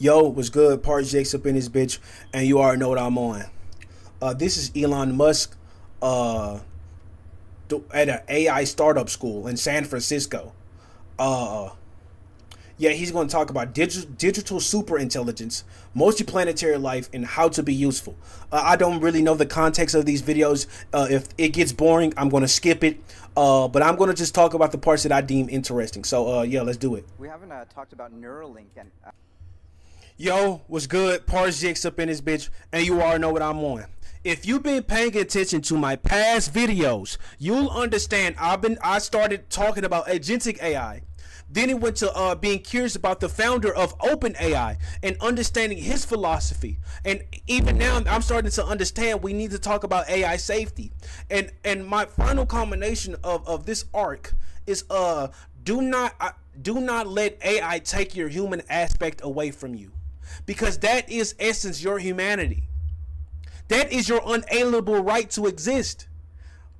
Yo, what's good? Part Jake's up in this bitch, and you already know what I'm on. This is Elon Musk uh, at an AI startup school in San Francisco. Uh, yeah, he's going to talk about digital super intelligence, multiplanetary life, and how to be useful. I don't really know the context of these videos. If it gets boring, I'm going to skip it. But I'm going to just talk about the parts that I deem interesting. So, yeah, let's do it. We haven't talked about Neuralink and Yo, what's good? Parzick's up in this bitch, and you already know what I'm on. If you've been paying attention to my past videos, you'll understand I started talking about agentic AI. Then it went to being curious about the founder of OpenAI and understanding his philosophy. And even now, I'm starting to understand we need to talk about AI safety. And my final culmination of this arc is do not let AI take your human aspect away from you, because that is essence your humanity. That is your unalienable right to exist.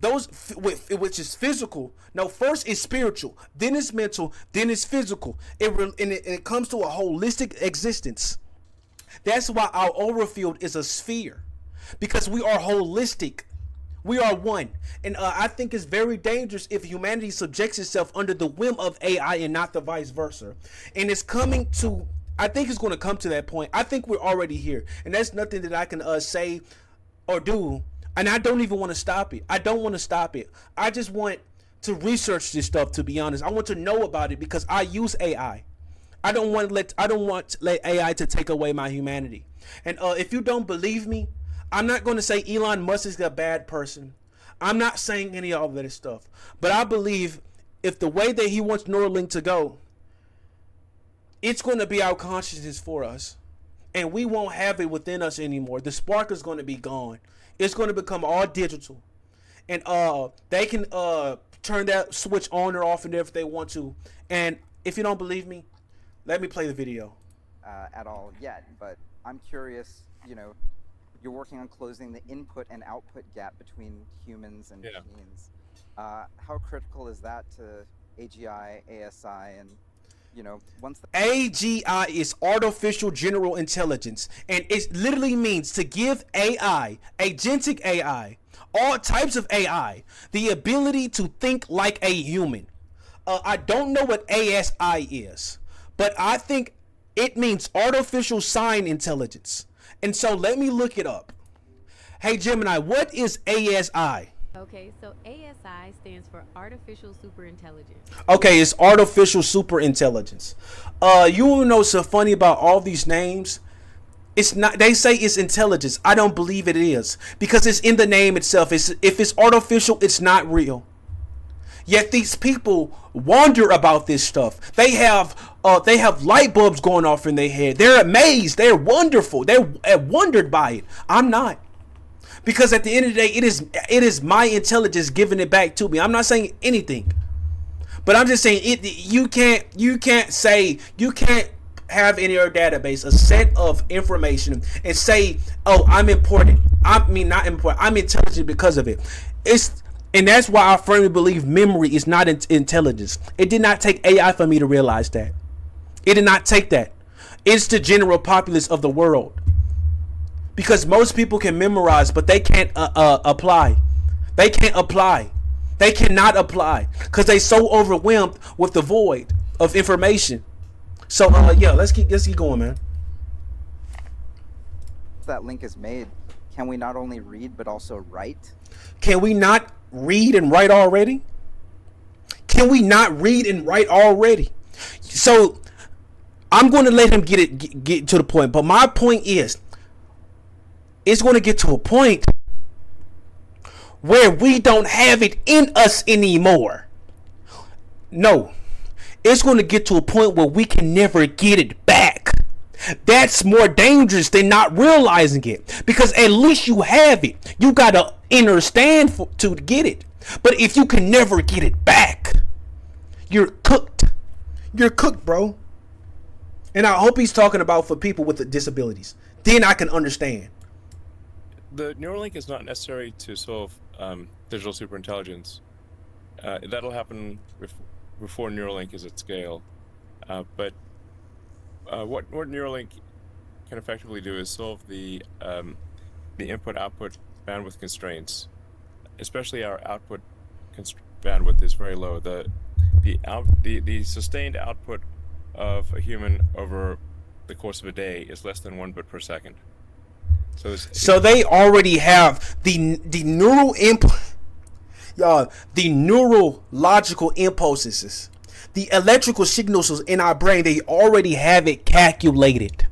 Those which is physical. No, first is spiritual, then it's mental, then it's physical. It comes to a holistic existence. That's why our aura field is a sphere, because we are holistic. We are one. And I think it's very dangerous if humanity subjects itself under the whim of AI and not the vice versa. And it's coming to, I think it's going to come to that point. I think we're already here. And that's nothing that I can say or do. And I don't even want to stop it. I don't want to stop it. I just want to research this stuff, to be honest. I want to know about it because I use AI. I don't want to let AI to take away my humanity. And if you don't believe me, I'm not going to say Elon Musk is a bad person. I'm not saying any of that stuff. But I believe if the way that he wants Neuralink to go, it's going to be our consciousness for us. And we won't have it within us anymore. The spark is going to be gone. It's going to become all digital. And they can turn that switch on or off and if they want to. And if you don't believe me, let me play the video. at all yet, but I'm curious, you're working on closing the input and output gap between humans and machines. How critical is that to AGI, ASI, and once the AGI is artificial general intelligence, and it literally means to give AI, agentic AI, all types of AI, the ability to think like a human. I don't know what ASI is, but I think it means artificial sign intelligence. And so let me look it up. Hey Gemini, what is ASI? Okay, so ASI stands for Artificial Superintelligence. Okay, it's artificial super intelligence. You wanna know what's so funny about all these names? It's not. They say it's intelligence. I don't believe it is, because it's in the name itself. If it's artificial, it's not real. Yet these people wonder about this stuff. They have light bulbs going off in their head. They're amazed. They're wonderful. They're wondered by it. I'm not. Because at the end of the day, it is my intelligence giving it back to me. I'm not saying anything, but I'm just saying it. You can't have in your database a set of information and say, "Oh, I'm important." Not important. I'm intelligent because of it. And that's why I firmly believe memory is not intelligence. It did not take AI for me to realize that. It did not take that. It's the general populace of the world. Because most people can memorize, but they can't apply. They can't apply. They cannot apply because they so overwhelmed with the void of information. So yeah, let's keep going, man. that link is made, can we not only read but also write? Can we not read and write already? Can we not read and write already? So I'm going to let him get to the point. But my point is, it's going to get to a point where we don't have it in us anymore. No, it's going to get to a point where we can never get it back. That's more dangerous than not realizing it, because at least you have it. You got to understand to get it. But if you can never get it back, you're cooked. You're cooked, bro. And I hope he's talking about for people with the disabilities. Then I can understand. The Neuralink is not necessary to solve digital superintelligence. That'll happen before Neuralink is at scale. But what Neuralink can effectively do is solve the input-output bandwidth constraints. Especially our output bandwidth is very low. The sustained output of a human over the course of a day is less than 1 bit per second. So they already have the neural input, y'all, the neurological impulses, the electrical signals in our brain. They already have it calculated.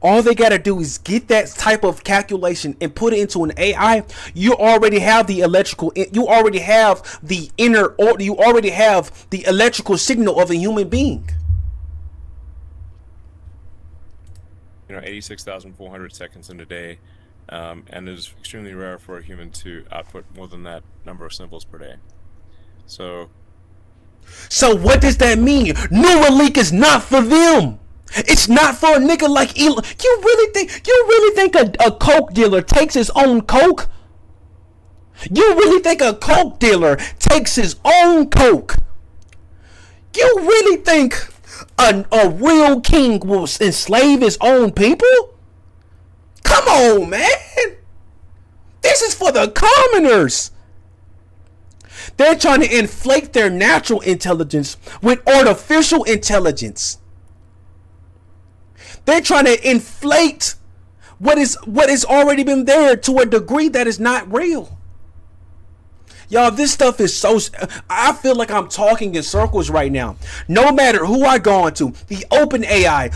All they gotta do is get that type of calculation and put it into an AI. You already have the electrical. You already have the inner, or you already have the electrical signal of a human being. 86,400 seconds in a day, and it is extremely rare for a human to output more than that number of symbols per day. So what does that mean? Neuralink is not for them. It's not for a nigga like Elon. You really think a coke dealer takes his own coke? You really think a coke dealer takes his own coke? You really think a real king will enslave his own people? Come on, man. This is for the commoners. They're trying to inflate their natural intelligence with artificial intelligence. They're trying to inflate what has already been there to a degree that is not real. Y'all, this stuff is so... I feel like I'm talking in circles right now. No matter who I go on to, the OpenAI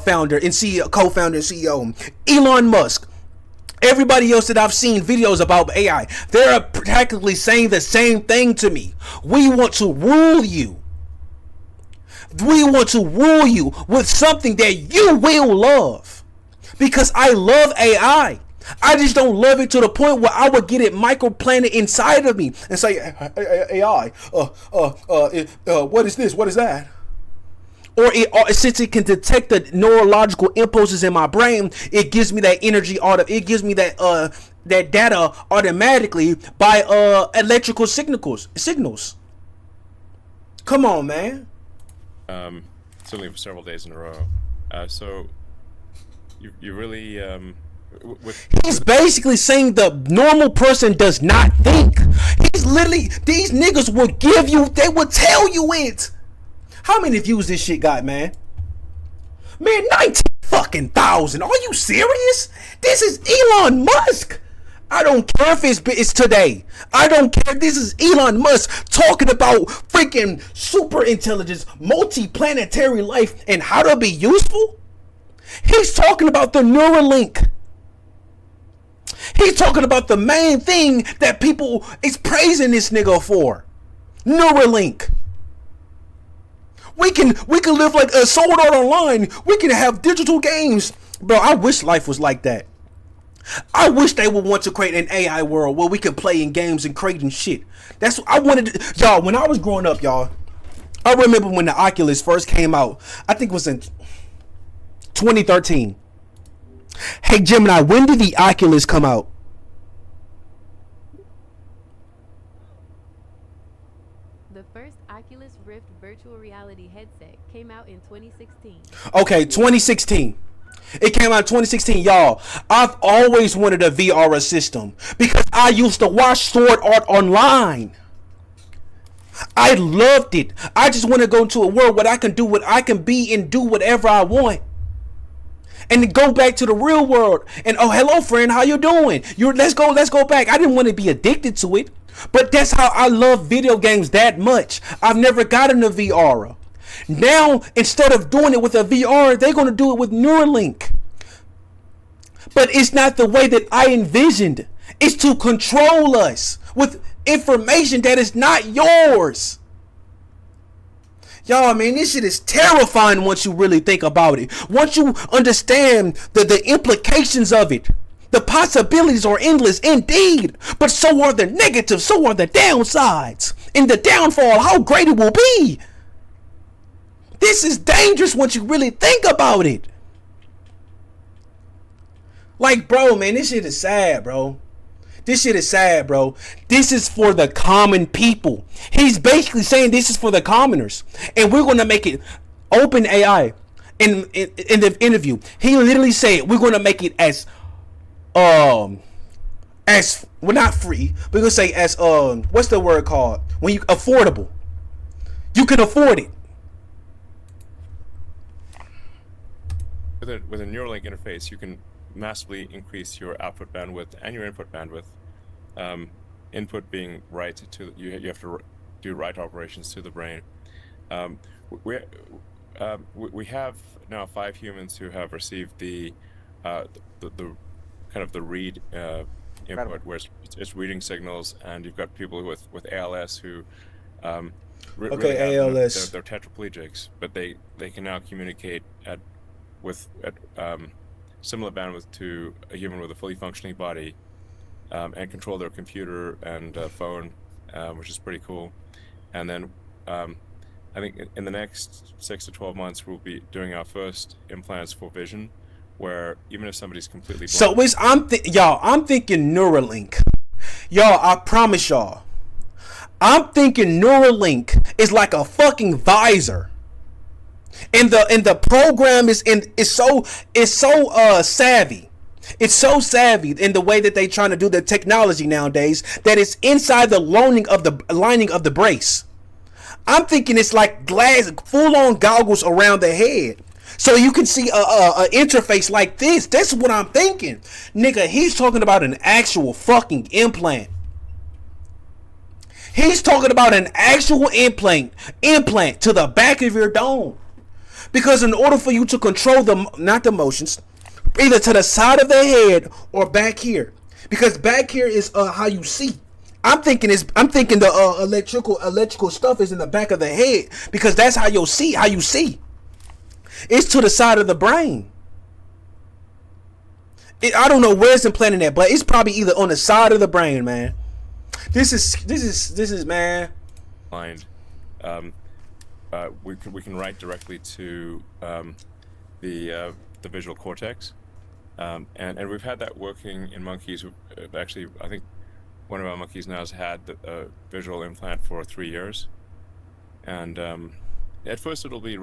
founder and CEO, co-founder and CEO, Elon Musk, everybody else that I've seen videos about AI, they're practically saying the same thing to me. We want to rule you. We want to rule you with something that you will love. Because I love AI. I just don't love it to the point where I would get it microplanted inside of me and say, AI, what is this? What is that? Or since it can detect the neurological impulses in my brain, it gives me that energy it gives me that data automatically by electrical signals. Come on, man. Certainly for several days in a row. So you really he's basically saying the normal person does not think. He's literally, these niggas will give you, they will tell you it. How many views this shit got, man? Man, 19 fucking thousand. Are you serious? This is Elon Musk. I don't care if it's today. I don't care. This is Elon Musk talking about freaking super intelligence, multi-planetary life, and how to be useful. He's talking about the Neuralink. He's talking about the main thing that people is praising this nigga for. Neuralink. We can live like a Sword Art Online. We can have digital games. Bro, I wish life was like that. I wish they would want to create an AI world where we could play in games and creating shit. That's what I wanted to, y'all, when I was growing up, y'all, I remember when the Oculus first came out. I think it was in 2013. Hey, Gemini, when did the Oculus come out? The first Oculus Rift virtual reality headset came out in 2016. Okay, 2016. It came out in 2016, y'all. I've always wanted a VR system because I used to watch Sword Art Online. I loved it. I just want to go into a world where I can do what I can be and do whatever I want. And go back to the real world. And oh, hello friend, how you doing? Let's go back. I didn't want to be addicted to it. But that's how I love video games that much. I've never gotten a VR. Now, instead of doing it with a VR, they're going to do it with Neuralink. But it's not the way that I envisioned. It's to control us with information that is not yours. Y'all, man, this shit is terrifying once you really think about it. Once you understand the implications of it. The possibilities are endless indeed. But so are the negatives, so are the downsides. And the downfall, how great it will be. This is dangerous once you really think about it. Like, bro, man, this shit is sad, bro. This shit is sad, bro. This is for the common people. He's basically saying this is for the commoners. And we're going to make it open AI. in the interview. He literally said we're gonna make it as well, not free. We're gonna say as what's the word called when you affordable. You can afford it. With a Neuralink interface, you can massively increase your output bandwidth and your input bandwidth. Input being right to you have to do right operations to the brain. We have now 5 humans who have received the kind of the read input, where it's reading signals, and you've got people with ALS who really ALS. They're tetraplegics, but they can now communicate with similar bandwidth to a human with a fully functioning body, and control their computer and phone, which is pretty cool. And then I think in the next 6 to 12 months, we'll be doing our first implants for vision, where even if somebody's completely blind, So I'm thinking Neuralink. Y'all, I promise y'all, I'm thinking Neuralink is like a fucking visor. And the program is so savvy. It's so savvy in the way that they trying to do the technology nowadays that it's inside the lining of the brace. I'm thinking it's like glass, full-on goggles around the head, so you can see a interface like this. That's what I'm thinking, nigga. He's talking about an actual fucking implant. He's talking about an actual implant to the back of your dome. Because in order for you to control not the motions, either to the side of the head or back here, because back here is how you see. I'm thinking the electrical stuff is in the back of the head, because that's how you see. It's to the side of the brain. I don't know where it's implanted at, but it's probably either on the side of the brain, man. This is man. mind. We can write directly to the visual cortex, and we've had that working in monkeys. Actually, I think one of our monkeys now has had a visual implant for 3 years, and at first it'll be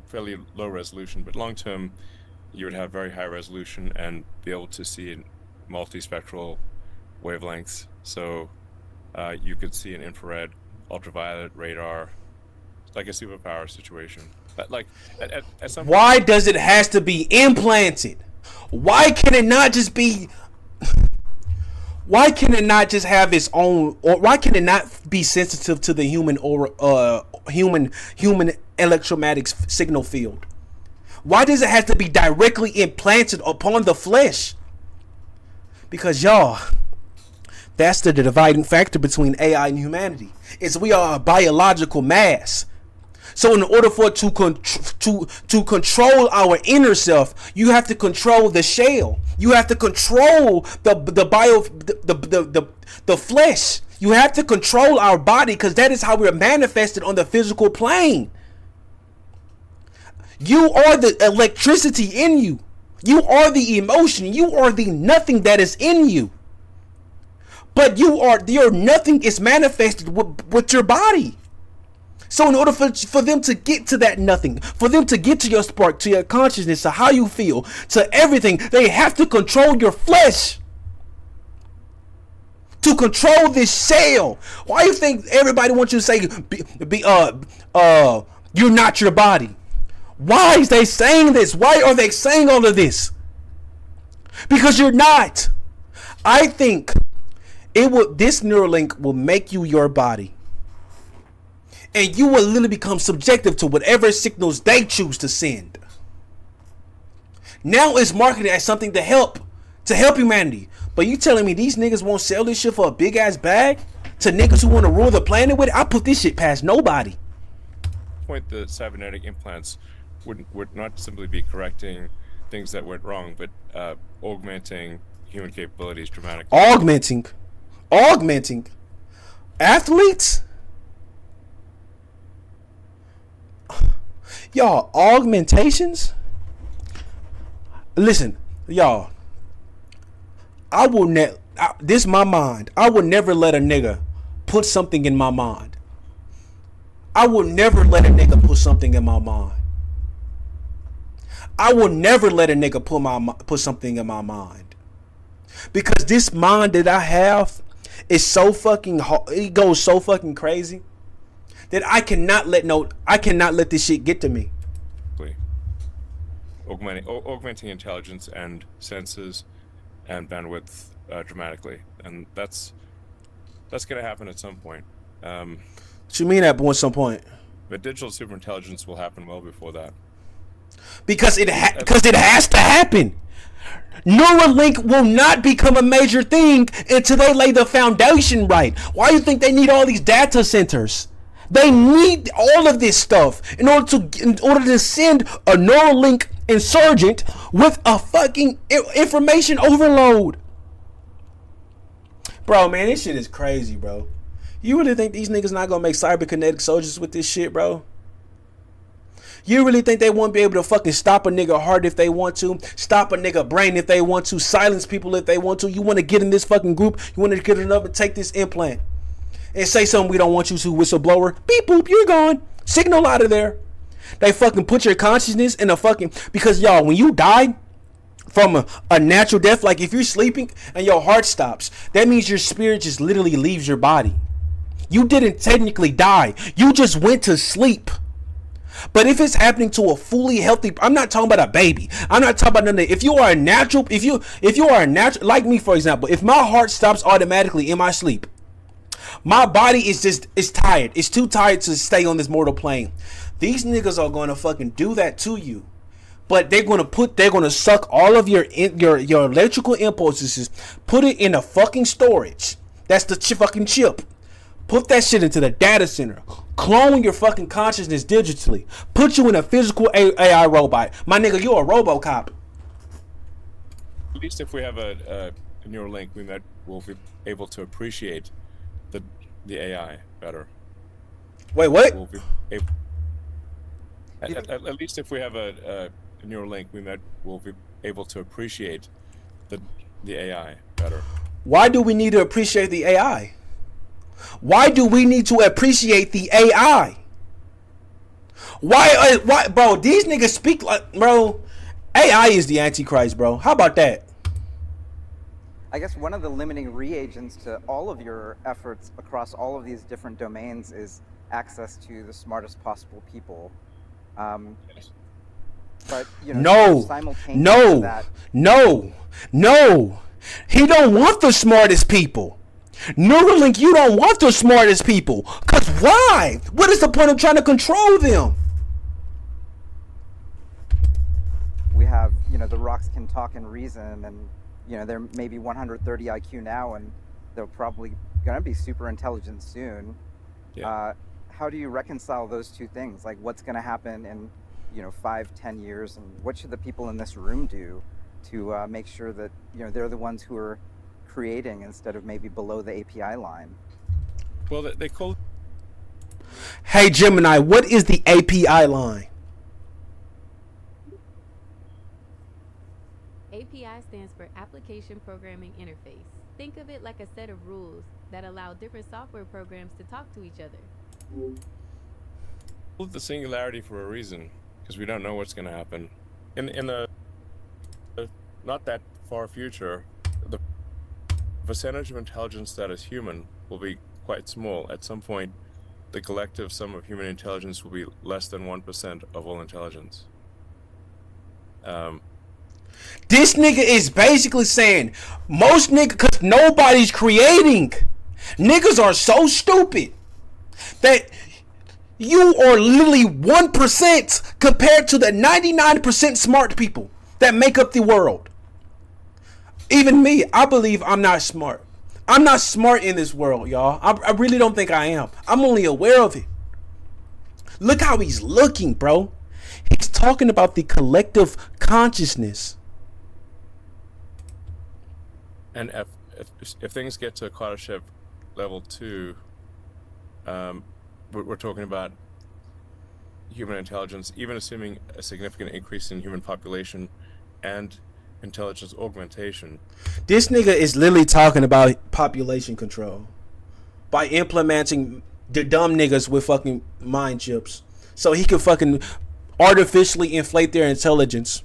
fairly low resolution, but long term you would have very high resolution and be able to see in multispectral wavelengths. So you could see an infrared, ultraviolet, radar. It's like a superpower situation. But like at some Why does it has to be implanted? Why can it not just be? Why can it not just have its own? Or why can it not be sensitive to the human electromagnetic signal field? Why does it have to be directly implanted upon the flesh? Because y'all, that's the dividing factor between AI and humanity. Is we are a biological mass. So in order for it to control our inner self, you have to control the shell. You have to control the flesh. You have to control our body, because that is how we're manifested on the physical plane. You are the electricity in you. You are the emotion. You are the nothing that is in you. But your nothing is manifested with your body. So in order for them to get to that nothing, for them to get to your spark, to your consciousness, to how you feel, to everything, they have to control your flesh. To control this shell. Why do you think everybody wants you to say you're not your body? Why is they saying this? Why are they saying all of this? Because you're not. I think this Neuralink will make you your body. And you will literally become subjective to whatever signals they choose to send. Now it's marketed as something to help humanity. But you telling me these niggas won't sell this shit for a big ass bag to niggas who want to rule the planet with it? I put this shit past nobody. Point, the cybernetic implants would not simply be correcting things that went wrong, but augmenting human capabilities dramatically. Augmenting athletes. Y'all, augmentations? Listen, y'all. This my mind. I would never let a nigga put something in my mind. I would never let a nigga put something in my mind. I will never let a nigga put something in my mind, because this mind that I have is so fucking it goes so fucking crazy that I cannot let this shit get to me. Augmenting intelligence and senses and bandwidth dramatically, and that's going to happen at some point. What you mean at some point? But digital superintelligence will happen well before that. Because it has to happen. Neuralink will not become a major thing until they lay the foundation right. Why do you think they need all these data centers? They need all of this stuff in order to send a Neuralink insurgent with a fucking information overload. Bro, man, this shit is crazy, bro. You really think these niggas not gonna make cyberkinetic soldiers with this shit, bro? You really think they won't be able to fucking stop a nigga heart if they want to? Stop a nigga brain if they want to? Silence people if they want to? You want to get in this fucking group? You want to get it up and take this implant and say something we don't want you to, whistleblower? Beep boop, you're gone. Signal out of there. They fucking put your consciousness in a fucking... Because, y'all, when you die from a natural death, like if you're sleeping and your heart stops, that means your spirit just literally leaves your body. You didn't technically die. You just went to sleep. But if it's happening to a fully healthy... I'm not talking about a baby. I'm not talking about nothing. If you are a natural... If you are a natural... Like me, for example. If my heart stops automatically in my sleep, my body is tired. It's too tired to stay on this mortal plane. These niggas are going to fucking do that to you. But they're going to suck all of your electrical impulses, put it in a fucking storage. That's the fucking chip. Put that shit into the data center. Clone your fucking consciousness digitally. Put you in a physical AI robot. My nigga, you're a RoboCop. At least if we have a Neuralink, we'll be able to appreciate the AI better. Wait, what? We'll be able, at least if we have a Neuralink, we'll be able to appreciate the AI better. Why do we need to appreciate the AI? Why do we need to appreciate the AI? Why, bro? These niggas speak like, bro. AI is the Antichrist, bro. How about that? I guess one of the limiting reagents to all of your efforts across all of these different domains is access to the smartest possible people. But you know, no. He don't want the smartest people. Neuralink, you don't want the smartest people. Cause why? What is the point of trying to control them? We have, the rocks can talk and reason, and they're maybe 130 IQ now, and they're probably gonna be super intelligent soon. Yeah. How do you reconcile those two things? Like, what's gonna happen in 5-10 years, and what should the people in this room do to make sure that they're the ones who are creating instead of maybe below the API line? Well, they call... Hey Gemini, what is the API line? API stands for Application Programming Interface. Think of it like a set of rules that allow different software programs to talk to each other. The singularity for a reason, because we don't know what's going to happen. In the not that far future, the percentage of intelligence that is human will be quite small. At some point, the collective sum of human intelligence will be less than 1% of all intelligence. This nigga is basically saying most niggas, because nobody's creating. Niggas are so stupid that you are literally 1% compared to the 99% smart people that make up the world. Even me, I believe I'm not smart. I'm not smart in this world, y'all. I really don't think I am. I'm only aware of it. Look how he's looking, bro. He's talking about the collective consciousness. And if things get to Kardashev level 2, we're talking about human intelligence, even assuming a significant increase in human population and intelligence augmentation. This nigga is literally talking about population control by implementing the dumb niggas with fucking mind chips so he can fucking artificially inflate their intelligence.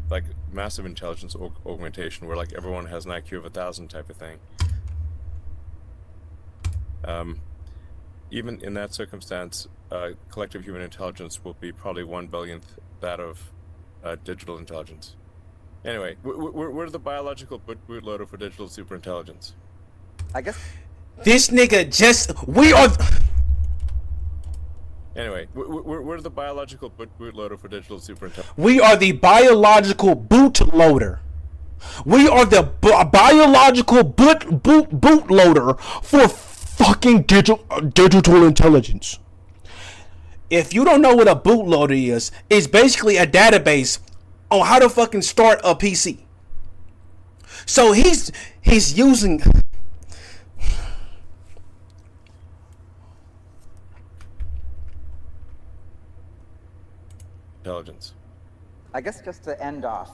Like massive intelligence augmentation, where like everyone has an IQ of 1,000 type of thing. Even in that circumstance, collective human intelligence will be probably 1/billionth that of digital intelligence. Anyway, we're the biological bootloader for digital superintelligence. I guess This nigga we are. Anyway, we're the biological bootloader for digital superintelligence. We are the biological bootloader. We are the biological bootloader for fucking digital intelligence. If you don't know what a bootloader is, it's basically a database on how to fucking start a PC. So he's using. Intelligence. I guess just to end off.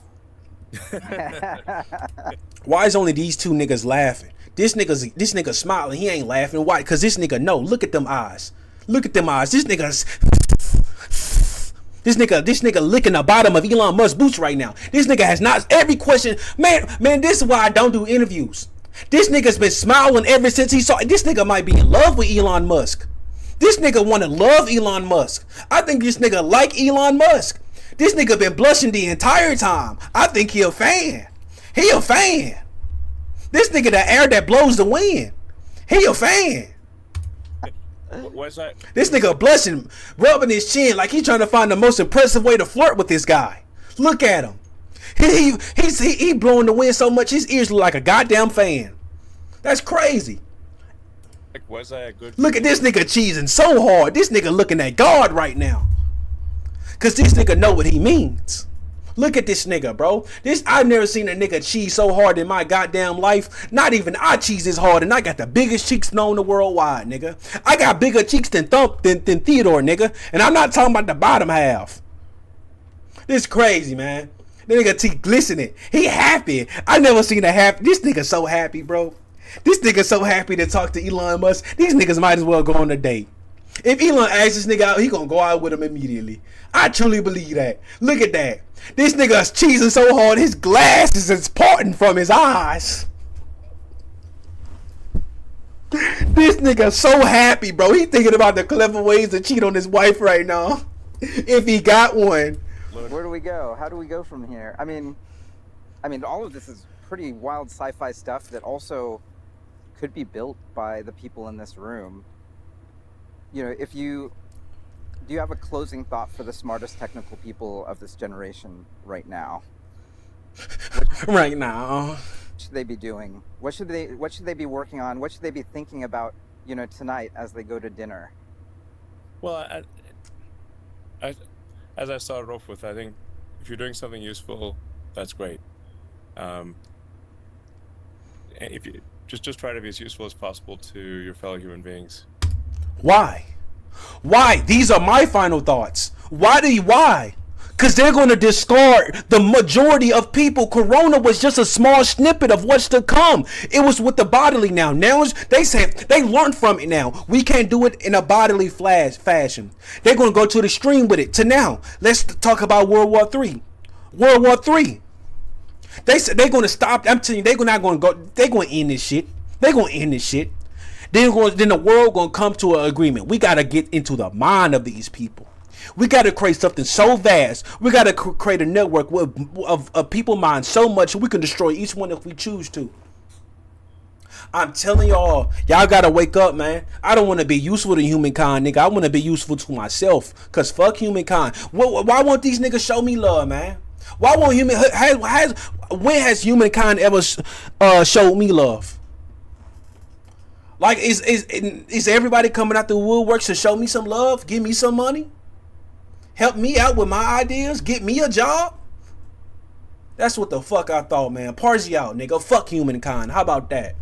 Why is only these two niggas laughing? This nigga smiling. He ain't laughing. Why? Cause this nigga know. Look at them eyes. Look at them eyes. This nigga licking the bottom of Elon Musk's boots right now. This nigga has not every question. Man, this is why I don't do interviews. This nigga's been smiling ever since he saw. This nigga might be in love with Elon Musk. This nigga wanna love Elon Musk. I think this nigga like Elon Musk. This nigga been blushing the entire time. I think he a fan. He a fan. This nigga the air that blows the wind. He a fan. What's that? This nigga blushing, rubbing his chin like he trying to find the most impressive way to flirt with this guy. Look at him. He blowing the wind so much his ears look like a goddamn fan. That's crazy. Like, was I a good? Look at this nigga cheesing so hard. This nigga looking at God right now. Cause this nigga know what he means. Look at this nigga, bro. I've never seen a nigga cheese so hard in my goddamn life. Not even I cheese this hard, and I got the biggest cheeks known to worldwide, nigga. I got bigger cheeks than Theodore, nigga. And I'm not talking about the bottom half. This crazy, man. The nigga teeth glistening. He happy. I never seen a happy. This nigga so happy, bro. This nigga so happy to talk to Elon Musk. These niggas might as well go on a date. If Elon asks this nigga out, he gonna go out with him immediately. I truly believe that. Look at that. This nigga's cheesing so hard, his glasses is parting from his eyes. This nigga so happy, bro. He thinking about the clever ways to cheat on his wife right now. If he got one. Where do we go? How do we go from here? I mean, all of this is pretty wild sci-fi stuff that also could be built by the people in this room. You know, do you have a closing thought for the smartest technical people of this generation right now? Right now. What should they be doing? What should they be working on? What should they be thinking about, you know, tonight as they go to dinner? Well, as I started off with, I think if you're doing something useful, that's great. If you just try to be as useful as possible to your fellow human beings. Why? These are my final thoughts. Why? Because they're going to discard the majority of people. Corona was just a small snippet of what's to come. It was with the bodily now. Now they said they learned from it now. We can't do it in a bodily fashion. They're going to go to the extreme with it. To now, let's talk about World War III. World War III. They said they're going to stop. I'm telling you, they're not going to go. They're going to end this shit. They're going to end this shit. Then the world going to come to an agreement. We got to get into the mind of these people. We got to create something so vast. We got to create a network of people minds so much we can destroy each one if we choose to. I'm telling y'all got to wake up, man. I don't want to be useful to humankind, nigga. I want to be useful to myself. Because fuck humankind. Why won't these niggas show me love, man? Why won't when has humankind ever showed me love? Like, is everybody coming out the woodworks to show me some love? Give me some money? Help me out with my ideas? Get me a job? That's what the fuck I thought, man. Party out, nigga. Fuck humankind. How about that?